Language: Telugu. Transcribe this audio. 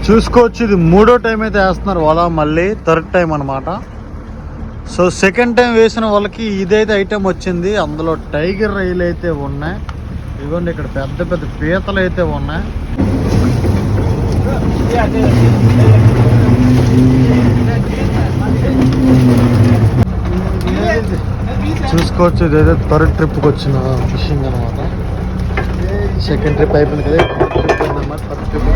చూసుకోవచ్చు, ఇది 3వ టైం అయితే వేస్తున్నారు వల, మళ్ళీ 3rd టైం అనమాట. సో సెకండ్ టైం వేసిన వాళ్ళకి ఇదైతే ఐటెం వచ్చింది. అందులో టైగర్ రొయ్యలు అయితే ఉన్నాయి. ఇదిగోండి ఇక్కడ పెద్ద పెద్ద పీతలు అయితే ఉన్నాయి. చూసుకోవచ్చు, ఇదైతే 3rd ట్రిప్కి వచ్చిన ఫిషింగ్ అనమాట. సెకండ్ ట్రిప్ అయిపోయింది కదా, 3rd ట్రిప్